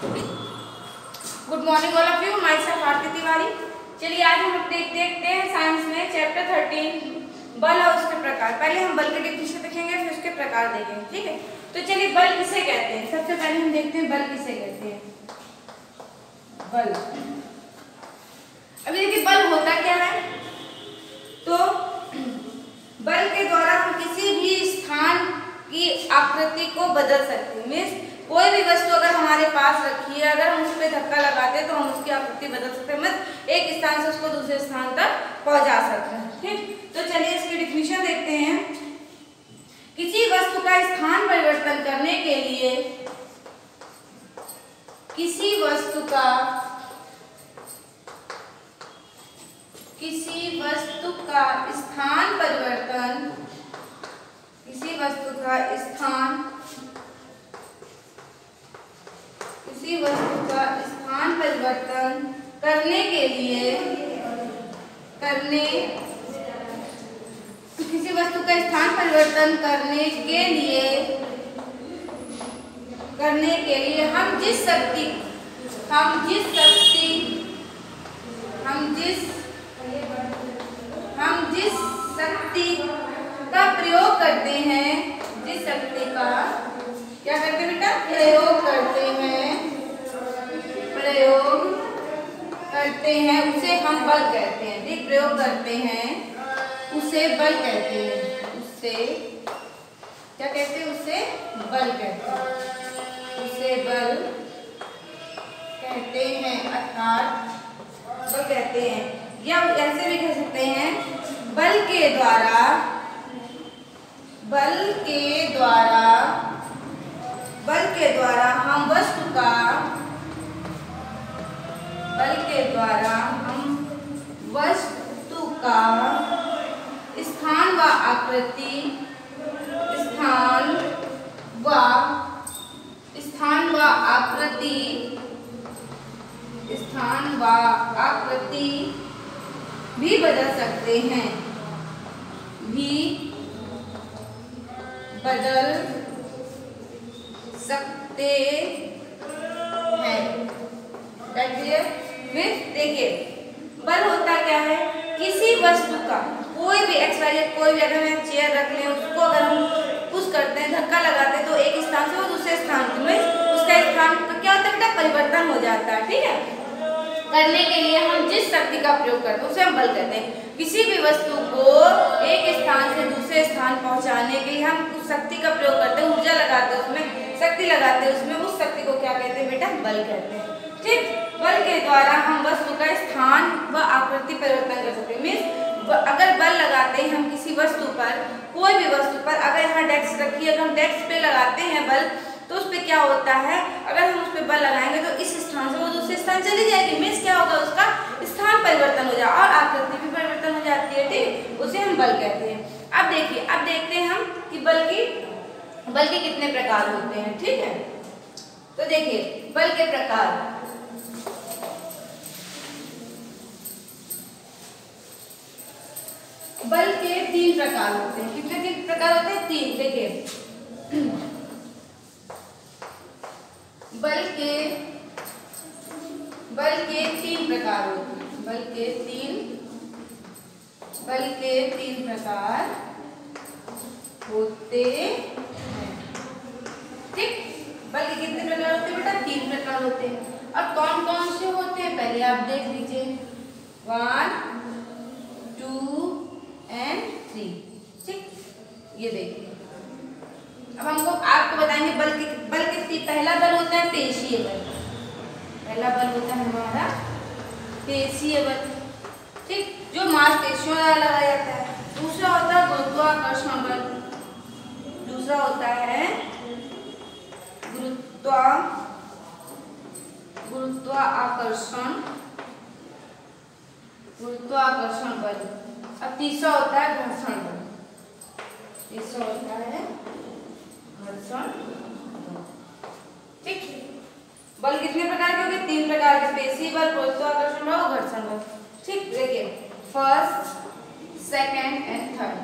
Good morning all of you, myself Aarti Tiwari. चलिए आज हम देखते हैं साइंस में चैप्टर 13 बल और उसके प्रकार। पहले हम बल के डेफिनेशन देखेंगे, फिर उसके प्रकार देखेंगे, ठीक है। तो चलिए बल किसे कहते हैं, सबसे पहले हम देखते हैं बल किसे कहते हैं। बल, अभी देखिए बल होता क्या है। तो बल के द्वारा हम किसी भी स्थान की आकृति को बदल सकते हैं। मीन्स कोई भी वस्तु अगर हमारे पास रखी है, अगर हम उस पर धक्का लगाते हैं तो हम उसकी आकृति बदल सकते हैं। मतलब एक स्थान से उसको दूसरे स्थान तक पहुंचा सकते हैं, ठीक। तो चलिए इसकी डेफिनेशन देखते हैं। किसी वस्तु का स्थान परिवर्तन करने के लिए किसी वस्तु का स्थान परिवर्तन, किसी वस्तु का स्थान परिवर्तन करने के लिए किसी वस्तु का स्थान परिवर्तन करने के लिए हम जिस शक्ति का प्रयोग करते हैं, जिस शक्ति का क्या करते हैं बेटा, प्रयोग करते हैं उसे हम बल कहते हैं। ठीक, प्रयोग करते हैं उसे बल कहते हैं। उससे क्या कहते हैं, उसे बल कहते हैं। उसे बल कहते हैं अर्थात बल कहते हैं, या ऐसे भी कह सकते हैं बल के द्वारा हम वस्तु का स्थान व आकृति भी बदल सकते हैं, देखिए बल होता क्या है, किसी वस्तु का कोई भी कोई भी अगर हम चेयर रख लें, उसको अगर हम पुश करते हैं, धक्का लगाते हैं तो एक स्थान से वो दूसरे स्थान में उसका स्थान क्या होता है बेटा, परिवर्तन हो जाता है। ठीक है, करने के लिए हम जिस शक्ति का प्रयोग करते हैं उसे हम बल कहते हैं। किसी भी वस्तु को एक स्थान से दूसरे स्थान पहुंचाने के लिए हम उस शक्ति का प्रयोग करते हैं, ऊर्जा लगाते हैं उसमें, शक्ति लगाते हैं उसमें, उस शक्ति को क्या कहते हैं बेटा, बल कहते हैं। ठीक, बल के द्वारा हम वस्तु का स्थान व आकृति परिवर्तन कर सकते हैं। मीन्स अगर बल लगाते हैं हम किसी वस्तु पर, कोई भी वस्तु पर, अगर यहाँ डेस्क रखी है, अगर हम डेस्क पे लगाते हैं बल, तो उस पर क्या होता है, अगर हम उस पर बल लगाएंगे तो इस स्थान से वो दूसरे स्थान चली जाएगी। मीन्स क्या होगा, उसका स्थान परिवर्तन हो जाएगा और आकृति भी परिवर्तन हो जाती है। ठीक, उसे हम बल कहते हैं। अब देखिए, अब देखते हैं हम कि बल के कितने प्रकार होते हैं। ठीक है, तो देखिए बल के प्रकार, बल के 3 प्रकार होते हैं। कितने 3 प्रकार होते हैं, 3। देखिए बल के 3 प्रकार होते हैं। बल के 3 प्रकार होते हैं। ठीक, बल के कितने प्रकार होते हैं बेटा, 3 प्रकार होते हैं। अब कौन कौन से होते हैं पहले आप देख लीजिए, 1, 2 and 3। ठीक, ये देखिए। अब आपको बताएंगे बल के पहला बल होता है पेशीय बल। पहला बल होता है हमारा पेशीय बल, ठीक, जो मांसपेशियों द्वारा लगाया जाता है। दूसरा होता है गुरुत्वाकर्षण बल। दूसरा होता है गुरुत्वाकर्षण बल। अब तीसरा होता है घर्षण बल। ठीक, बल कितने प्रकार के होंगे, 3 प्रकार के, पेशीय बल, गुरुत्वाकर्षण बल और घर्षण बल। ठीक, देखिए फर्स्ट, सेकंड एंड थर्ड।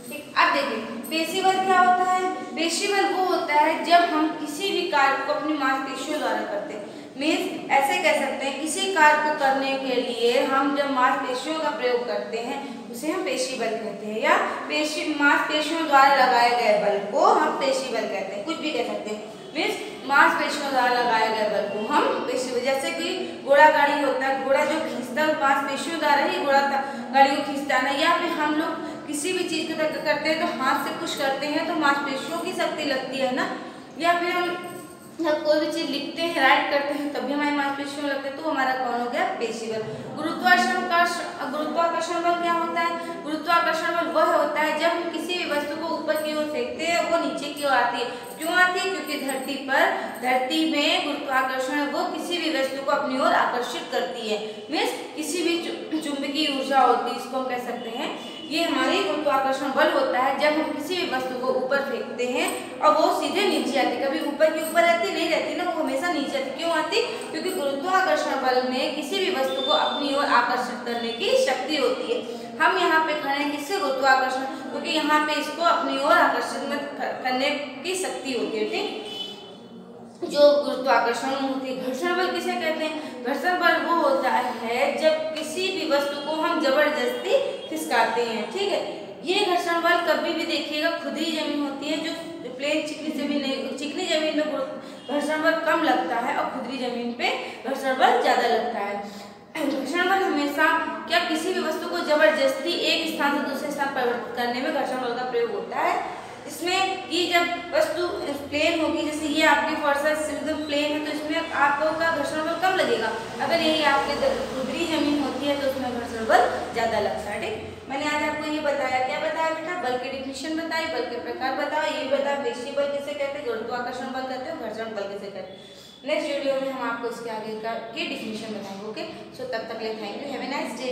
ठीक, अब देखिए पेशीय बल क्या होता है। पेशी बल वो होता है जब हम किसी भी कार्य को अपनी मांसपेशियों द्वारा करते हैं। मीन्स ऐसे कह सकते हैं किसी कार्य को करने के लिए हम जब मांसपेशियों का प्रयोग करते हैं उसे हम पेशी बल कहते हैं, या मांसपेशियों द्वारा लगाए गए बल को हम पेशी बल कहते हैं, कुछ भी कह सकते हैं। मीन्स मांसपेशियों द्वारा लगाए गए बल को हम पेशी बल, जैसे कि घोड़ा गाड़ी होता है, घोड़ा जो खींचता है मांसपेशियों द्वारा ही घोड़ा गाड़ी को खींचता है ना, या फिर हम लोग किसी भी चीज को करते हैं तो हाथ से पुश करते हैं तो मांसपेशियों की शक्ति लगती है ना, या फिर हम जब कोई भी चीज लिखते हैं राइट करते हैं तभी हमारी मांसपेशियों लगते हैं, तो हमारा कौन हो गया पेशी बल। गुरुत्वाकर्षण बल क्या होता है? गुरुत्वाकर्षण बल वह होता है जब हम किसी भी वस्तु को ऊपर की ओर फेंकते हैं वो नीचे की ओर आती है। क्यों आती है? क्योंकि धरती में गुरुत्वाकर्षण वो किसी भी वस्तु को अपनी ओर आकर्षित करती है। मीन्स किसी भी चुंबकीय ऊर्जा होती है, इसको हम कह सकते हैं ये हमारी गुरुत्वाकर्षण बल होता है जब हम किसी भी वस्तु को ऊपर फेंकते हैं और वो सीधे नीचे आती, कभी ऊपर की ऊपर रहती नहीं रहती ना, वो हमेशा नीचे आती। क्यों आती? क्योंकि गुरुत्वाकर्षण बल में किसी भी वस्तु को अपनी ओर आकर्षित करने की शक्ति होती है। हम यहाँ पे खड़े हैं किससे? गुरुत्वाकर्षण, क्योंकि यहाँ पे इसको अपनी ओर आकर्षित करने की शक्ति होती है। ठीक, जो गुरुत्वाकर्षण होती है। घर्षण बल किसे कहते हैं? घर्षण बल वो होता है जब किसी भी वस्तु को हम जबरदस्ती खिसकाते हैं। ठीक है, ये घर्षण बल कभी भी देखिएगा खुदरी जमीन होती है, जो प्लेन चिकनी जमीन में घर्षण बल कम लगता है और खुदरी जमीन पे घर्षण बल ज्यादा लगता है। घर्षण बल हमेशा क्या किसी भी वस्तु को जबरदस्ती एक स्थान से दूसरे स्थान परिवर्तित करने में घर्षण बल का प्रयोग होता है। इसमें कि जब वस्तु प्लेन होगी, जैसे ये आपकी फर्श एकदम प्लेन है तो इसमें आपका घर्षण बल कम लगेगा। अगर यही आपकी खुदरी जमीन होती है तो उसमें घर्षण बल ज्यादा लगता है। ठीक, मैंने आज आपको ये बताया, क्या बताया बेटा? बल की डिफिनेशन बताई, बल के प्रकार बताओ, ये बताया पेशी बल किसे कहते हैं, गुरुत्वाकर्षण बल कहते हैं, घर्षण बल किसे कहते हैं। नेक्स्ट वीडियो में हम आपको इसके आगे की डिफिनेशन बताएंगे। ओके, सो तब तक के लिए thank you, have a nice day.